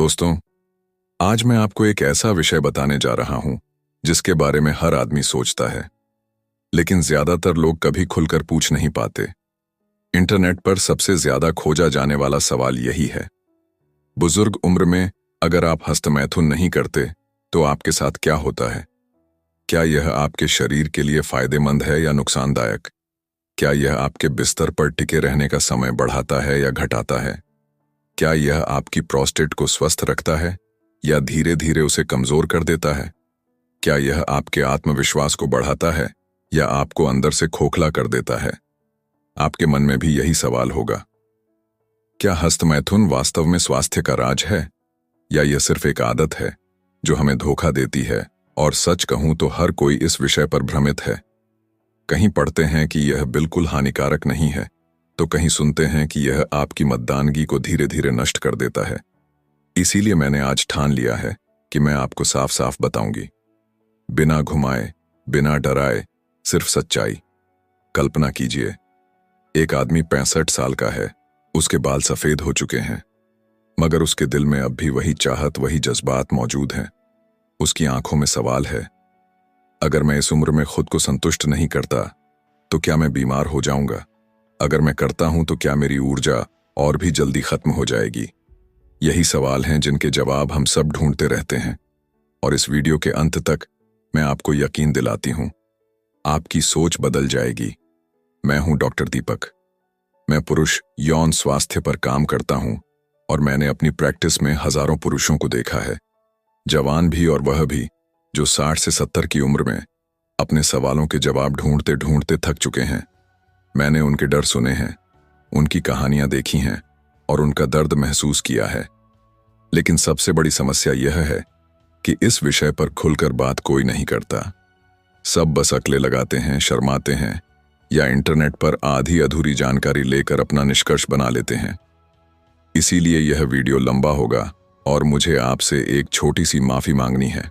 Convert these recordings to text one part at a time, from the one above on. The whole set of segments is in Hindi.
दोस्तों, आज मैं आपको एक ऐसा विषय बताने जा रहा हूं जिसके बारे में हर आदमी सोचता है, लेकिन ज्यादातर लोग कभी खुलकर पूछ नहीं पाते। इंटरनेट पर सबसे ज्यादा खोजा जाने वाला सवाल यही है। बुजुर्ग उम्र में अगर आप हस्तमैथुन नहीं करते तो आपके साथ क्या होता है? क्या यह आपके शरीर के लिए फायदेमंद है या नुकसानदायक? क्या यह आपके बिस्तर पर टिके रहने का समय बढ़ाता है या घटाता है? क्या यह आपकी प्रोस्टेट को स्वस्थ रखता है या धीरे धीरे उसे कमजोर कर देता है? क्या यह आपके आत्मविश्वास को बढ़ाता है या आपको अंदर से खोखला कर देता है? आपके मन में भी यही सवाल होगा। क्या हस्तमैथुन वास्तव में स्वास्थ्य का राज है या यह सिर्फ एक आदत है जो हमें धोखा देती है? और सच कहूं तो हर कोई इस विषय पर भ्रमित है। कहीं पढ़ते हैं कि यह बिल्कुल हानिकारक नहीं है, तो कहीं सुनते हैं कि यह आपकी मतदानगी को धीरे धीरे नष्ट कर देता है। इसीलिए मैंने आज ठान लिया है कि मैं आपको साफ साफ बताऊंगी, बिना घुमाए, बिना डराए, सिर्फ सच्चाई। कल्पना कीजिए, एक आदमी 65 साल का है, उसके बाल सफेद हो चुके हैं, मगर उसके दिल में अब भी वही चाहत, वही जज्बात मौजूद हैं। उसकी आंखों में सवाल है, अगर मैं इस उम्र में खुद को संतुष्ट नहीं करता तो क्या मैं बीमार हो जाऊंगा? अगर मैं करता हूं तो क्या मेरी ऊर्जा और भी जल्दी खत्म हो जाएगी? यही सवाल हैं जिनके जवाब हम सब ढूंढते रहते हैं। और इस वीडियो के अंत तक मैं आपको यकीन दिलाती हूं, आपकी सोच बदल जाएगी। मैं हूं डॉक्टर दीपक। मैं पुरुष यौन स्वास्थ्य पर काम करता हूं और मैंने अपनी प्रैक्टिस में हजारों पुरुषों को देखा है, जवान भी और वह भी जो 60 से 70 की उम्र में अपने सवालों के जवाब ढूंढते ढूंढते थक चुके हैं। मैंने उनके डर सुने हैं, उनकी कहानियां देखी हैं और उनका दर्द महसूस किया है। लेकिन सबसे बड़ी समस्या यह है कि इस विषय पर खुलकर बात कोई नहीं करता। सब बस अकले लगाते हैं, शर्माते हैं या इंटरनेट पर आधी अधूरी जानकारी लेकर अपना निष्कर्ष बना लेते हैं। इसीलिए यह वीडियो लंबा होगा और मुझे आपसे एक छोटी सी माफी मांगनी है।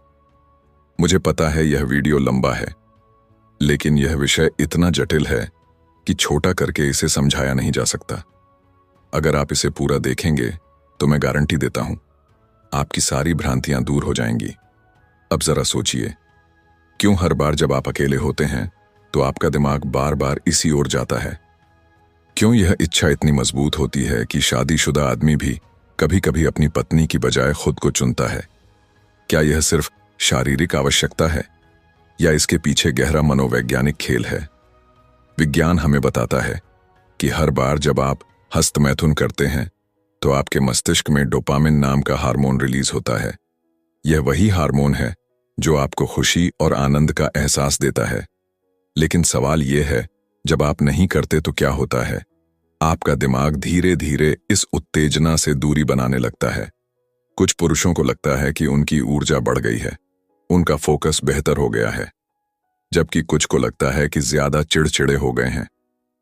मुझे पता है यह वीडियो लंबा है, लेकिन यह विषय इतना जटिल है कि छोटा करके इसे समझाया नहीं जा सकता। अगर आप इसे पूरा देखेंगे तो मैं गारंटी देता हूं, आपकी सारी भ्रांतियां दूर हो जाएंगी। अब जरा सोचिए, क्यों हर बार जब आप अकेले होते हैं तो आपका दिमाग बार बार इसी ओर जाता है? क्यों यह इच्छा इतनी मजबूत होती है कि शादीशुदा आदमी भी कभी कभी अपनी पत्नी की बजाय खुद को चुनता है? क्या यह सिर्फ शारीरिक आवश्यकता है या इसके पीछे गहरा मनोवैज्ञानिक खेल है? विज्ञान हमें बताता है कि हर बार जब आप हस्तमैथुन करते हैं तो आपके मस्तिष्क में डोपामिन नाम का हार्मोन रिलीज होता है। यह वही हार्मोन है जो आपको खुशी और आनंद का एहसास देता है। लेकिन सवाल यह है, जब आप नहीं करते तो क्या होता है? आपका दिमाग धीरे धीरे इस उत्तेजना से दूरी बनाने लगता है। कुछ पुरुषों को लगता है कि उनकी ऊर्जा बढ़ गई है, उनका फोकस बेहतर हो गया है, जबकि कुछ को लगता है कि ज्यादा चिड़चिड़े हो गए हैं,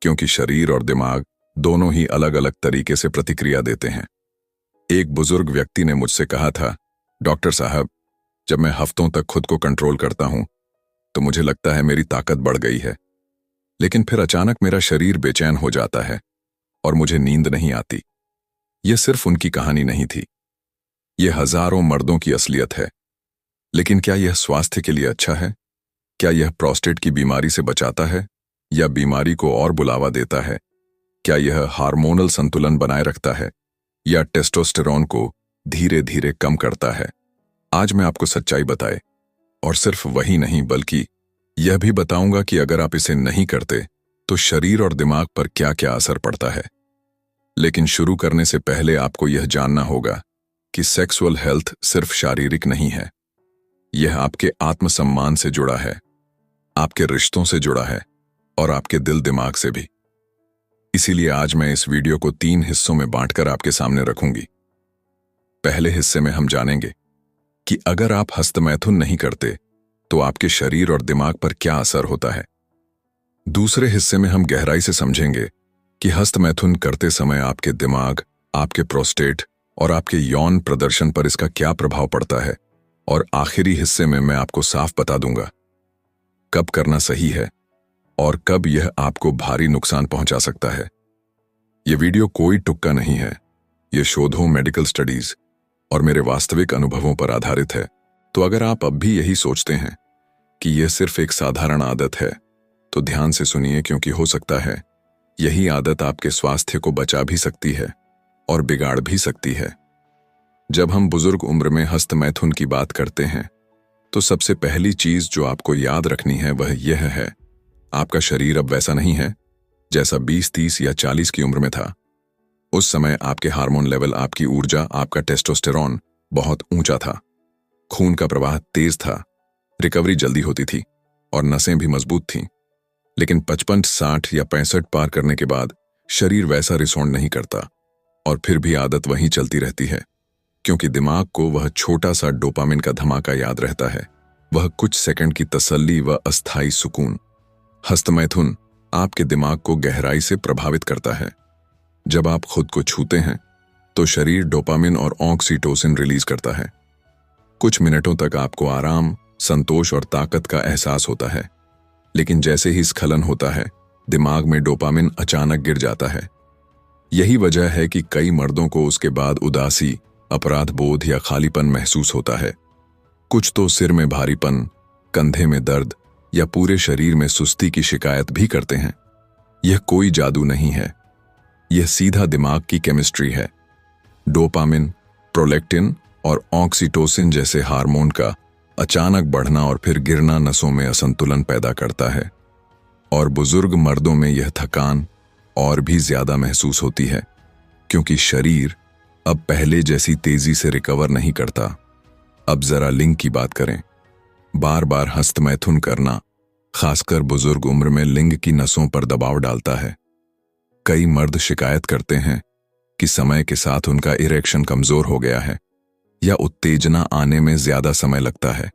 क्योंकि शरीर और दिमाग दोनों ही अलग अलग तरीके से प्रतिक्रिया देते हैं। एक बुजुर्ग व्यक्ति ने मुझसे कहा था, डॉक्टर साहब, जब मैं हफ्तों तक खुद को कंट्रोल करता हूं तो मुझे लगता है मेरी ताकत बढ़ गई है, लेकिन फिर अचानक मेरा शरीर बेचैन हो जाता है और मुझे नींद नहीं आती। यह सिर्फ उनकी कहानी नहीं थी, यह हजारों मर्दों की असलियत है। लेकिन क्या यह स्वास्थ्य के लिए अच्छा है? क्या यह प्रोस्टेट की बीमारी से बचाता है या बीमारी को और बुलावा देता है? क्या यह हार्मोनल संतुलन बनाए रखता है या टेस्टोस्टेरोन को धीरे धीरे कम करता है? आज मैं आपको सच्चाई बताए, और सिर्फ वही नहीं बल्कि यह भी बताऊंगा कि अगर आप इसे नहीं करते तो शरीर और दिमाग पर क्या क्या असर पड़ता है। लेकिन शुरू करने से पहले आपको यह जानना होगा कि सेक्सुअल हेल्थ सिर्फ शारीरिक नहीं है, यह आपके आत्मसम्मान से जुड़ा है, आपके रिश्तों से जुड़ा है और आपके दिल दिमाग से भी। इसीलिए आज मैं इस वीडियो को 3 हिस्सों में बांटकर आपके सामने रखूंगी। पहले हिस्से में हम जानेंगे कि अगर आप हस्तमैथुन नहीं करते तो आपके शरीर और दिमाग पर क्या असर होता है। दूसरे हिस्से में हम गहराई से समझेंगे कि हस्तमैथुन करते समय आपके दिमाग, आपके प्रोस्टेट और आपके यौन प्रदर्शन पर इसका क्या प्रभाव पड़ता है। और आखिरी हिस्से में मैं आपको साफ बता दूंगा कब करना सही है और कब यह आपको भारी नुकसान पहुंचा सकता है। यह वीडियो कोई टुक्का नहीं है, यह शोधों, मेडिकल स्टडीज और मेरे वास्तविक अनुभवों पर आधारित है। तो अगर आप अब भी यही सोचते हैं कि यह सिर्फ एक साधारण आदत है, तो ध्यान से सुनिए, क्योंकि हो सकता है यही आदत आपके स्वास्थ्य को बचा भी सकती है और बिगाड़ भी सकती है। जब हम बुजुर्ग उम्र में हस्तमैथुन की बात करते हैं, तो सबसे पहली चीज जो आपको याद रखनी है वह यह है, आपका शरीर अब वैसा नहीं है जैसा 20, 30 या 40 की उम्र में था। उस समय आपके हार्मोन लेवल, आपकी ऊर्जा, आपका टेस्टोस्टेरोन बहुत ऊंचा था, खून का प्रवाह तेज था, रिकवरी जल्दी होती थी और नसें भी मजबूत थीं। लेकिन 55, 60 या 65 पार करने के बाद शरीर वैसा रिस्पॉन्ड नहीं करता और फिर भी आदत वहीं चलती रहती है, क्योंकि दिमाग को वह छोटा सा डोपामिन का धमाका याद रहता है, वह कुछ सेकंड की तसल्ली व अस्थायी सुकून। हस्तमैथुन आपके दिमाग को गहराई से प्रभावित करता है। जब आप खुद को छूते हैं तो शरीर डोपामिन और ऑक्सीटोसिन रिलीज करता है। कुछ मिनटों तक आपको आराम, संतोष और ताकत का एहसास होता है, लेकिन जैसे ही स्खलन होता है, दिमाग में डोपामिन अचानक गिर जाता है। यही वजह है कि कई मर्दों को उसके बाद उदासी, अपराध बोध या खालीपन महसूस होता है। कुछ तो सिर में भारीपन, कंधे में दर्द या पूरे शरीर में सुस्ती की शिकायत भी करते हैं। यह कोई जादू नहीं है, यह सीधा दिमाग की केमिस्ट्री है। डोपामिन, प्रोलेक्टिन और ऑक्सीटोसिन जैसे हार्मोन का अचानक बढ़ना और फिर गिरना नसों में असंतुलन पैदा करता है, और बुजुर्ग मर्दों में यह थकान और भी ज्यादा महसूस होती है, क्योंकि शरीर अब पहले जैसी तेजी से रिकवर नहीं करता। अब जरा लिंग की बात करें। बार बार हस्तमैथुन करना, खासकर बुजुर्ग उम्र में, लिंग की नसों पर दबाव डालता है। कई मर्द शिकायत करते हैं कि समय के साथ उनका इरेक्शन कमजोर हो गया है या उत्तेजना आने में ज्यादा समय लगता है।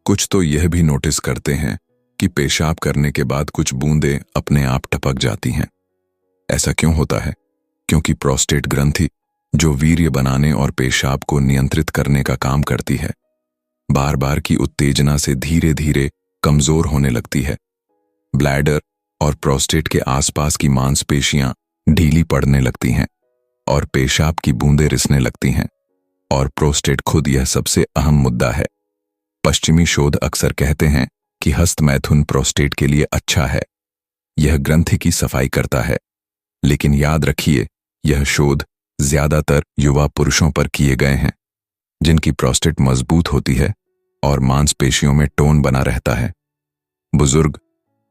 कुछ तो यह भी नोटिस करते हैं कि पेशाब करने के बाद कुछ बूंदें अपने आप टपक जाती हैं। ऐसा क्यों होता है? क्योंकि प्रोस्टेट ग्रंथि, जो वीर्य बनाने और पेशाब को नियंत्रित करने का काम करती है, बार बार की उत्तेजना से धीरे धीरे कमजोर होने लगती है। ब्लैडर और प्रोस्टेट के आसपास की मांसपेशियां ढीली पड़ने लगती हैं और पेशाब की बूंदें रिसने लगती हैं, और प्रोस्टेट खुद यह सबसे अहम मुद्दा है। पश्चिमी शोध अक्सर कहते हैं कि हस्तमैथुन प्रोस्टेट के लिए अच्छा है, यह ग्रंथि की सफाई करता है। लेकिन याद रखिए, यह शोध ज्यादातर युवा पुरुषों पर किए गए हैं, जिनकी प्रोस्टेट मजबूत होती है और मांसपेशियों में टोन बना रहता है। बुजुर्ग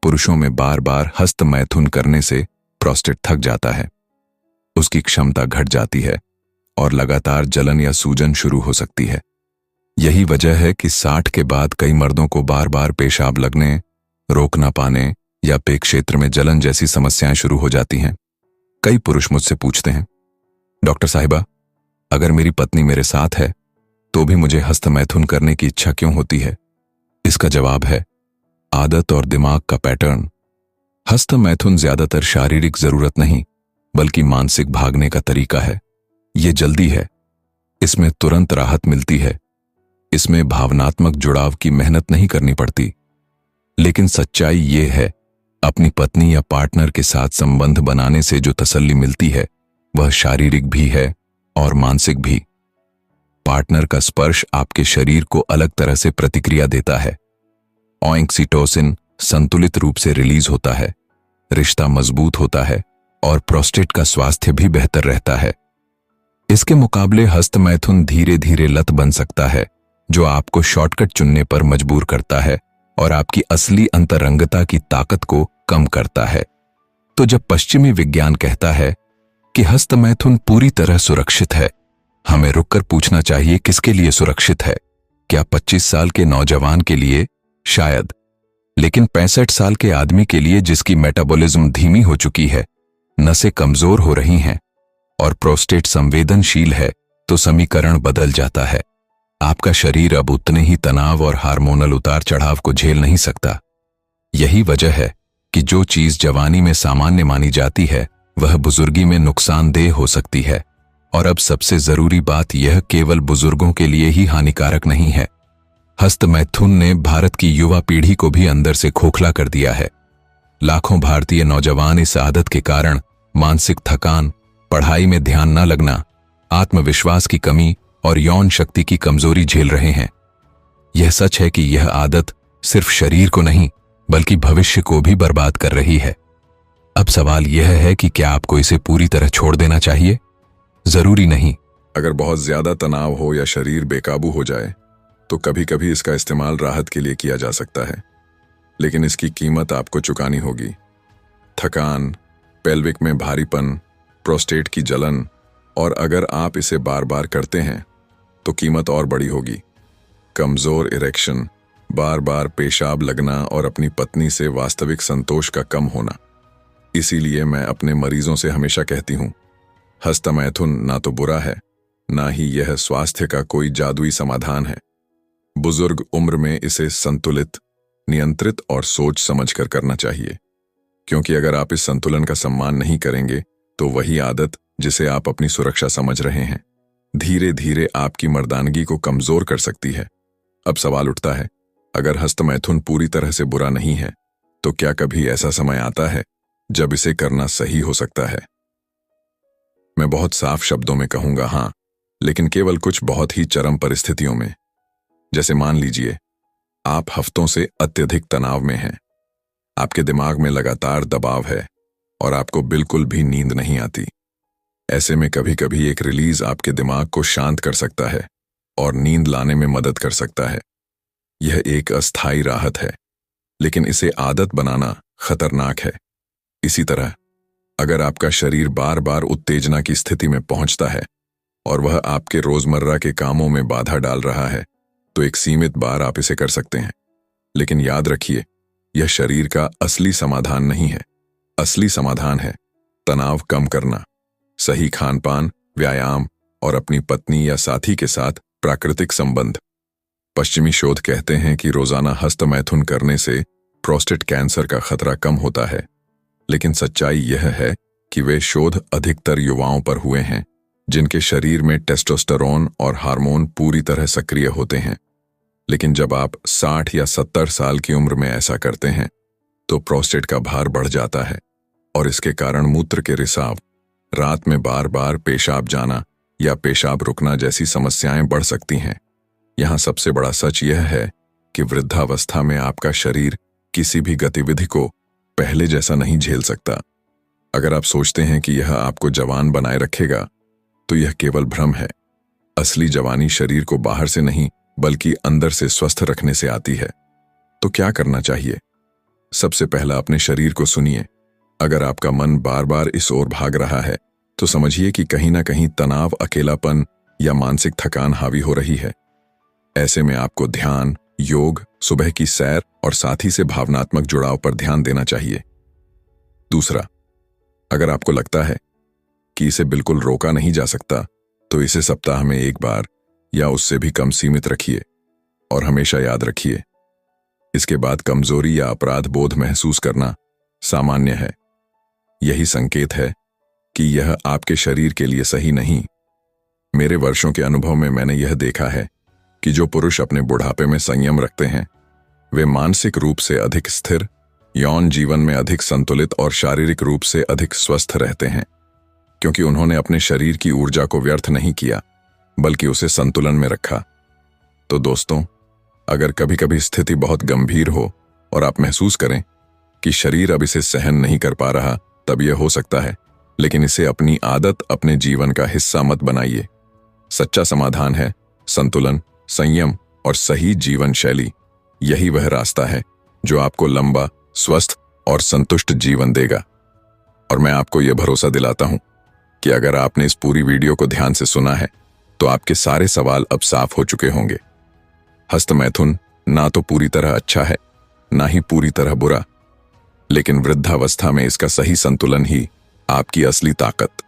पुरुषों में बार बार हस्तमैथुन करने से प्रोस्टेट थक जाता है, उसकी क्षमता घट जाती है और लगातार जलन या सूजन शुरू हो सकती है। यही वजह है कि 60 के बाद कई मर्दों को बार बार पेशाब लगने, रोक ना पाने या पेट क्षेत्र में जलन जैसी समस्याएं शुरू हो जाती हैं। कई पुरुष मुझसे पूछते हैं, डॉक्टर साहिबा, अगर मेरी पत्नी मेरे साथ है तो भी मुझे हस्तमैथुन करने की इच्छा क्यों होती है? इसका जवाब है आदत और दिमाग का पैटर्न। हस्तमैथुन ज्यादातर शारीरिक जरूरत नहीं, बल्कि मानसिक भागने का तरीका है। ये जल्दी है, इसमें तुरंत राहत मिलती है, इसमें भावनात्मक जुड़ाव की मेहनत नहीं करनी पड़ती। लेकिन सच्चाई ये है, अपनी पत्नी या पार्टनर के साथ संबंध बनाने से जो तसल्ली मिलती है वह शारीरिक भी है और मानसिक भी। पार्टनर का स्पर्श आपके शरीर को अलग तरह से प्रतिक्रिया देता है। ऑक्सीटोसिन संतुलित रूप से रिलीज होता है, रिश्ता मजबूत होता है और प्रोस्टेट का स्वास्थ्य भी बेहतर रहता है। इसके मुकाबले हस्तमैथुन धीरे धीरे लत बन सकता है, जो आपको शॉर्टकट चुनने पर मजबूर करता है और आपकी असली अंतरंगता की ताकत को कम करता है। तो जब पश्चिमी विज्ञान कहता है कि हस्तमैथुन पूरी तरह सुरक्षित है, हमें रुककर पूछना चाहिए, किसके लिए सुरक्षित है? क्या 25 साल के नौजवान के लिए? शायद। लेकिन 65 साल के आदमी के लिए, जिसकी मेटाबॉलिज्म धीमी हो चुकी है, नसें कमजोर हो रही हैं और प्रोस्टेट संवेदनशील है, तो समीकरण बदल जाता है। आपका शरीर अब उतने ही तनाव और हार्मोनल उतार चढ़ाव को झेल नहीं सकता। यही वजह है कि जो चीज जवानी में सामान्य मानी जाती है, वह बुजुर्गी में नुकसानदेह हो सकती है। और अब सबसे जरूरी बात, यह केवल बुजुर्गों के लिए ही हानिकारक नहीं है। हस्तमैथुन ने भारत की युवा पीढ़ी को भी अंदर से खोखला कर दिया है। लाखों भारतीय नौजवान इस आदत के कारण मानसिक थकान, पढ़ाई में ध्यान न लगना, आत्मविश्वास की कमी और यौन शक्ति की कमजोरी झेल रहे हैं। यह सच है कि यह आदत सिर्फ शरीर को नहीं बल्कि भविष्य को भी बर्बाद कर रही है। अब सवाल यह है कि क्या आपको इसे पूरी तरह छोड़ देना चाहिए? जरूरी नहीं। अगर बहुत ज्यादा तनाव हो या शरीर बेकाबू हो जाए तो कभी कभी इसका इस्तेमाल राहत के लिए किया जा सकता है, लेकिन इसकी कीमत आपको चुकानी होगी। थकान, पेल्विक में भारीपन, प्रोस्टेट की जलन, और अगर आप इसे बार बार करते हैं तो कीमत और बड़ी होगी। कमजोर इरेक्शन, बार बार पेशाब लगना और अपनी पत्नी से वास्तविक संतोष का कम होना। इसीलिए मैं अपने मरीजों से हमेशा कहती हूं, हस्तमैथुन ना तो बुरा है, ना ही यह स्वास्थ्य का कोई जादुई समाधान है। बुजुर्ग उम्र में इसे संतुलित, नियंत्रित और सोच समझकर करना चाहिए, क्योंकि अगर आप इस संतुलन का सम्मान नहीं करेंगे तो वही आदत जिसे आप अपनी सुरक्षा समझ रहे हैं धीरे धीरे आपकी मर्दानगी को कमजोर कर सकती है। अब सवाल उठता है, अगर हस्तमैथुन पूरी तरह से बुरा नहीं है तो क्या कभी ऐसा समय आता है जब इसे करना सही हो सकता है? मैं बहुत साफ शब्दों में कहूंगा हाँ, लेकिन केवल कुछ बहुत ही चरम परिस्थितियों में। जैसे मान लीजिए आप हफ्तों से अत्यधिक तनाव में हैं, आपके दिमाग में लगातार दबाव है और आपको बिल्कुल भी नींद नहीं आती। ऐसे में कभी कभी एक रिलीज आपके दिमाग को शांत कर सकता है और नींद लाने में मदद कर सकता है। यह एक अस्थायी राहत है, लेकिन इसे आदत बनाना खतरनाक है। इसी तरह अगर आपका शरीर बार बार उत्तेजना की स्थिति में पहुंचता है और वह आपके रोजमर्रा के कामों में बाधा डाल रहा है तो एक सीमित बार आप इसे कर सकते हैं, लेकिन याद रखिए यह शरीर का असली समाधान नहीं है। असली समाधान है तनाव कम करना, सही खानपान, व्यायाम और अपनी पत्नी या साथी के साथ प्राकृतिक संबंध। पश्चिमी शोध कहते हैं कि रोजाना हस्तमैथुन करने से प्रोस्टेट कैंसर का खतरा कम होता है, लेकिन सच्चाई यह है कि वे शोध अधिकतर युवाओं पर हुए हैं जिनके शरीर में टेस्टोस्टेरोन और हार्मोन पूरी तरह सक्रिय होते हैं। लेकिन जब आप 60 या 70 साल की उम्र में ऐसा करते हैं तो प्रोस्टेट का भार बढ़ जाता है और इसके कारण मूत्र के रिसाव, रात में बार बार पेशाब जाना या पेशाब रुकना जैसी समस्याएं बढ़ सकती हैं। यहाँ सबसे बड़ा सच यह है कि वृद्धावस्था में आपका शरीर किसी भी गतिविधि को पहले जैसा नहीं झेल सकता। अगर आप सोचते हैं कि यह आपको जवान बनाए रखेगा तो यह केवल भ्रम है। असली जवानी शरीर को बाहर से नहीं बल्कि अंदर से स्वस्थ रखने से आती है। तो क्या करना चाहिए? सबसे पहला, अपने शरीर को सुनिए। अगर आपका मन बार बार इस ओर भाग रहा है तो समझिए कि कहीं ना कहीं तनाव, अकेलापन या मानसिक थकान हावी हो रही है। ऐसे में आपको ध्यान, योग, सुबह की सैर और साथी से भावनात्मक जुड़ाव पर ध्यान देना चाहिए। दूसरा, अगर आपको लगता है कि इसे बिल्कुल रोका नहीं जा सकता तो इसे सप्ताह में एक बार या उससे भी कम सीमित रखिए और हमेशा याद रखिए, इसके बाद कमजोरी या अपराध बोध महसूस करना सामान्य है। यही संकेत है कि यह आपके शरीर के लिए सही नहीं। मेरे वर्षों के अनुभव में मैंने यह देखा है कि जो पुरुष अपने बुढ़ापे में संयम रखते हैं वे मानसिक रूप से अधिक स्थिर, यौन जीवन में अधिक संतुलित और शारीरिक रूप से अधिक स्वस्थ रहते हैं, क्योंकि उन्होंने अपने शरीर की ऊर्जा को व्यर्थ नहीं किया बल्कि उसे संतुलन में रखा। तो दोस्तों, अगर कभी कभी स्थिति बहुत गंभीर हो और आप महसूस करें कि शरीर अब इसे सहन नहीं कर पा रहा, तब यह हो सकता है, लेकिन इसे अपनी आदत, अपने जीवन का हिस्सा मत बनाइए। सच्चा समाधान है संतुलन, संयम और सही जीवन शैली। यही वह रास्ता है जो आपको लंबा, स्वस्थ और संतुष्ट जीवन देगा। और मैं आपको यह भरोसा दिलाता हूं कि अगर आपने इस पूरी वीडियो को ध्यान से सुना है तो आपके सारे सवाल अब साफ हो चुके होंगे। हस्तमैथुन ना तो पूरी तरह अच्छा है, ना ही पूरी तरह बुरा, लेकिन वृद्धावस्था में इसका सही संतुलन ही आपकी असली ताकत